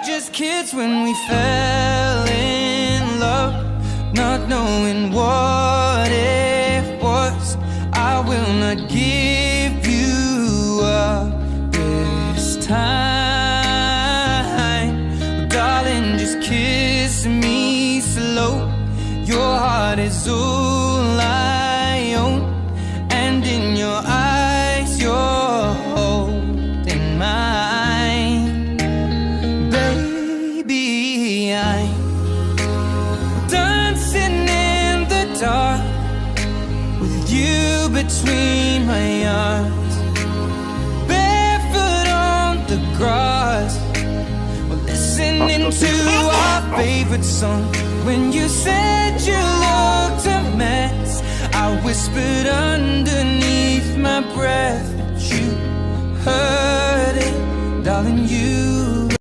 just kids when we fell in love, not knowing what it was. I will not give you up this time. Darling, just kiss me slow. Your heart is all I own, and in your eyes you're holding mine. Baby, I'm dancing in the dark with you between my arms, barefoot on the grass, we're listening to our favorite song. When you said you looked a mess, I whispered underneath my breath that you heard it. Darling, you